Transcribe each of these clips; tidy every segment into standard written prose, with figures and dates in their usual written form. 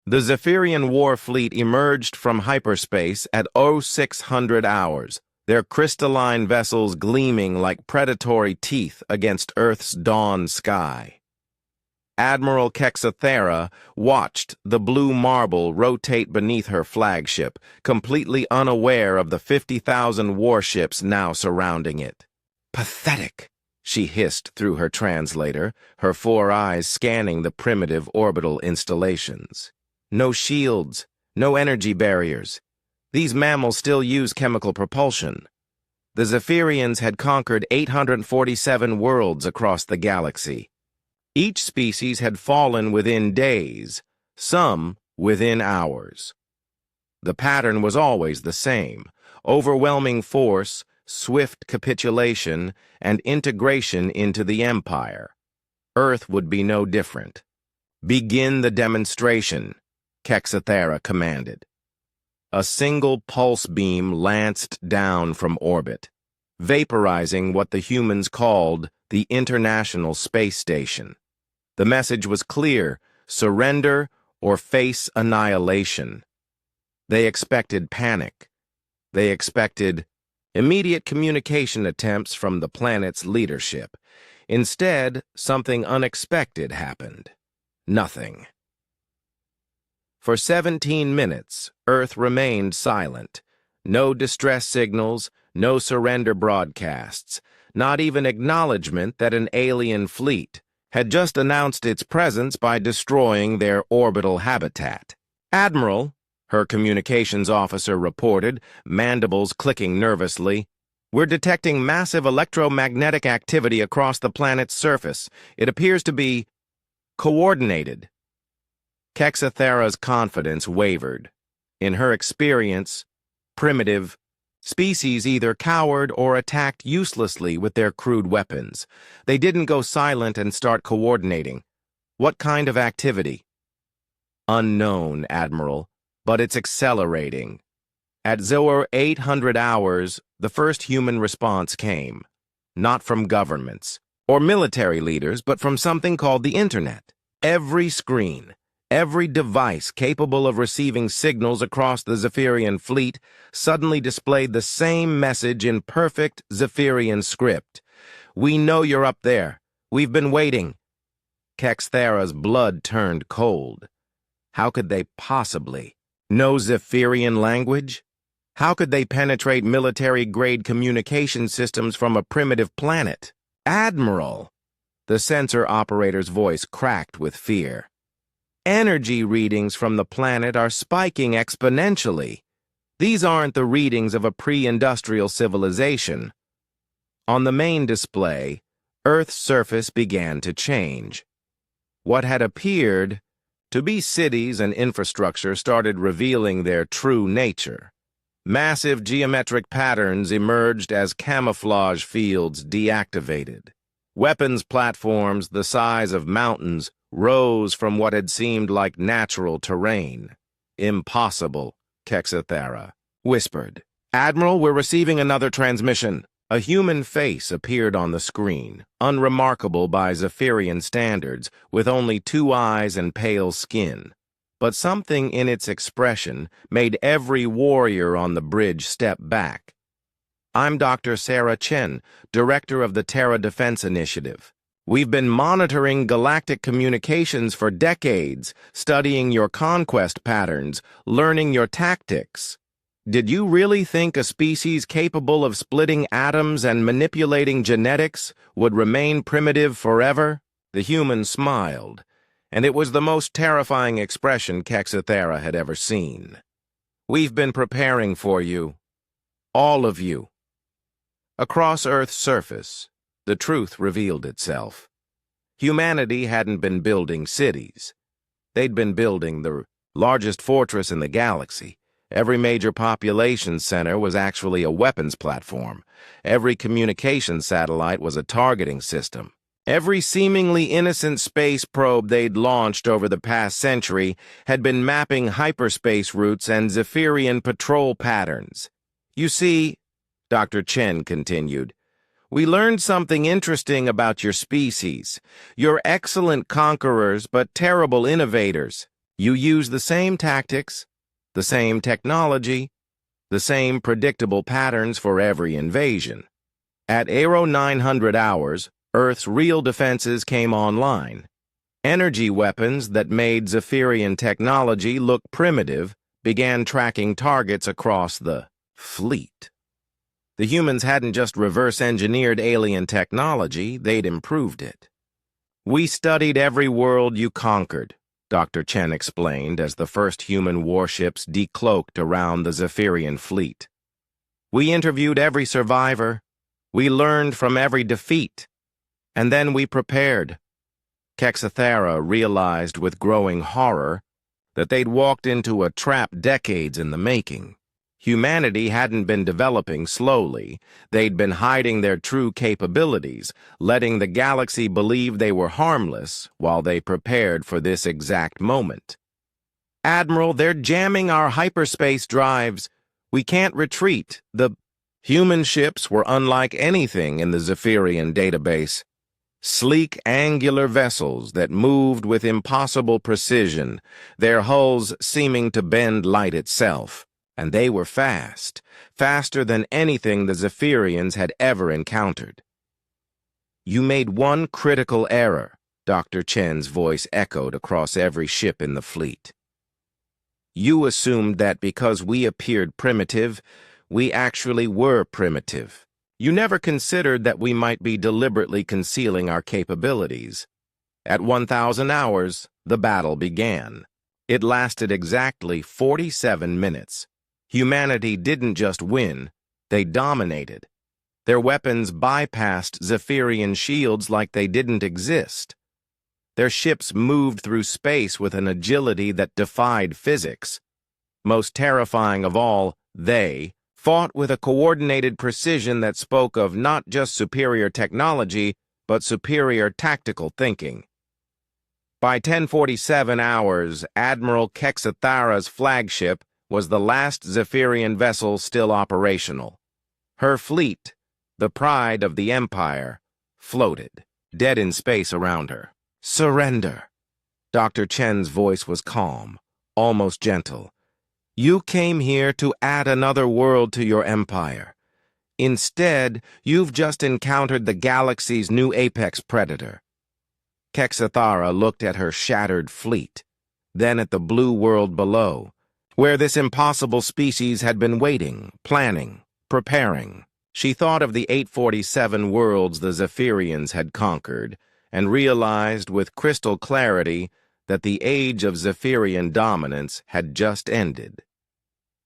The Zephyrian War fleet emerged from hyperspace at 0600 hours, their crystalline vessels gleaming like predatory teeth against Earth's dawn sky. Admiral Kexathera watched the blue marble rotate beneath her flagship, completely unaware of the 50,000 warships now surrounding it. "Pathetic," she hissed through her translator, her four eyes scanning the primitive orbital installations. No shields, no energy barriers. These mammals still use chemical propulsion. The Zephyrians had conquered 847 worlds across the galaxy. Each species had fallen within days, some within hours. The pattern was always the same: overwhelming force, swift capitulation, and integration into the Empire. Earth would be no different. "Begin the demonstration," Kexathera commanded. A single pulse beam lanced down from orbit, vaporizing what the humans called the International Space Station. The message was clear: surrender or face annihilation. They expected panic. They expected immediate communication attempts from the planet's leadership. Instead, something unexpected happened. Nothing. For 17 minutes, Earth remained silent. No distress signals, no surrender broadcasts, not even acknowledgement that an alien fleet had just announced its presence by destroying their orbital habitat. "Admiral," her communications officer reported, mandibles clicking nervously, "we're detecting massive electromagnetic activity across the planet's surface. It appears to be coordinated." Kexathera's confidence wavered. In her experience, primitive species either cowered or attacked uselessly with their crude weapons. They didn't go silent and start coordinating. What kind of activity? "Unknown, Admiral, but it's accelerating." At 0800 hours, the first human response came. Not from governments or military leaders, but from something called the Internet. Every screen, every device capable of receiving signals across the Zephyrian fleet suddenly displayed the same message in perfect Zephyrian script. "We know you're up there. We've been waiting." Kexathera's blood turned cold. How could they possibly know Zephyrian language? How could they penetrate military-grade communication systems from a primitive planet? "Admiral!" The sensor operator's voice cracked with fear. "Energy readings from the planet are spiking exponentially. These aren't the readings of a pre-industrial civilization." On the main display, Earth's surface began to change. What had appeared to be cities and infrastructure started revealing their true nature. Massive geometric patterns emerged as camouflage fields deactivated. Weapons platforms the size of mountains rose from what had seemed like natural terrain. "Impossible," Kexathera whispered. "Admiral, we're receiving another transmission." A human face appeared on the screen, unremarkable by Zephyrian standards, with only 2 eyes and pale skin. But something in its expression made every warrior on the bridge step back. "I'm Dr. Sarah Chen, Director of the Terra Defense Initiative. We've been monitoring galactic communications for decades, studying your conquest patterns, learning your tactics. Did you really think a species capable of splitting atoms and manipulating genetics would remain primitive forever?" The human smiled, and it was the most terrifying expression Kexathera had ever seen. "We've been preparing for you. All of you." Across Earth's surface, the truth revealed itself. Humanity hadn't been building cities. They'd been building the largest fortress in the galaxy. Every major population center was actually a weapons platform. Every communication satellite was a targeting system. Every seemingly innocent space probe they'd launched over the past century had been mapping hyperspace routes and Zephyrian patrol patterns. "You see," Dr. Chen continued, "we learned something interesting about your species. You're excellent conquerors, but terrible innovators. You use the same tactics, the same technology, the same predictable patterns for every invasion. At Aero 900 hours, Earth's real defenses came online. Energy weapons that made Zephyrian technology look primitive began tracking targets across the fleet. The humans hadn't just reverse-engineered alien technology, they'd improved it. "We studied every world you conquered," Dr. Chen explained as the first human warships decloaked around the Zephyrian fleet. "We interviewed every survivor. We learned from every defeat. And then we prepared." Kexathera realized with growing horror that they'd walked into a trap decades in the making. Humanity hadn't been developing slowly. They'd been hiding their true capabilities, letting the galaxy believe they were harmless while they prepared for this exact moment. "Admiral, they're jamming our hyperspace drives. We can't retreat." The human ships were unlike anything in the Zephyrian database. Sleek, angular vessels that moved with impossible precision, their hulls seeming to bend light itself. And they were fast, faster than anything the Zephyrians had ever encountered. "You made one critical error," Dr. Chen's voice echoed across every ship in the fleet. "You assumed that because we appeared primitive, we actually were primitive. You never considered that we might be deliberately concealing our capabilities." At 1,000 hours, the battle began. It lasted exactly 47 minutes. Humanity didn't just win, they dominated. Their weapons bypassed Zephyrian shields like they didn't exist. Their ships moved through space with an agility that defied physics. Most terrifying of all, they fought with a coordinated precision that spoke of not just superior technology, but superior tactical thinking. By 10:47 hours, Admiral Kexathara's flagship was the last Zephyrian vessel still operational. Her fleet, the pride of the Empire, floated, dead in space around her. "Surrender." Dr. Chen's voice was calm, almost gentle. "You came here to add another world to your empire. Instead, you've just encountered the galaxy's new apex predator." Kexathara looked at her shattered fleet, then at the blue world below, where this impossible species had been waiting, planning, preparing. She thought of the 847 worlds the Zephyrians had conquered, and realized with crystal clarity that the age of Zephyrian dominance had just ended.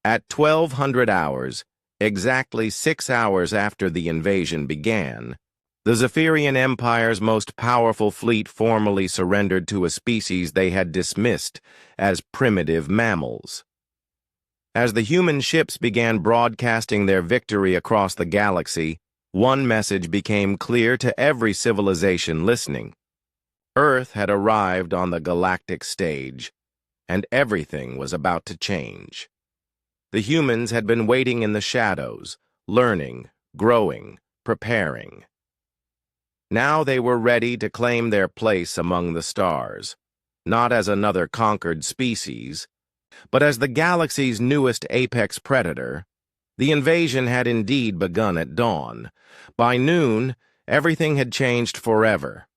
At 1200 hours, exactly 6 hours after the invasion began, the Zephyrian Empire's most powerful fleet formally surrendered to a species they had dismissed as primitive mammals. As the human ships began broadcasting their victory across the galaxy, one message became clear to every civilization listening. Earth had arrived on the galactic stage, and everything was about to change. The humans had been waiting in the shadows, learning, growing, preparing. Now they were ready to claim their place among the stars, not as another conquered species, but as the galaxy's newest apex predator. The invasion had indeed begun at dawn. By noon, everything had changed forever.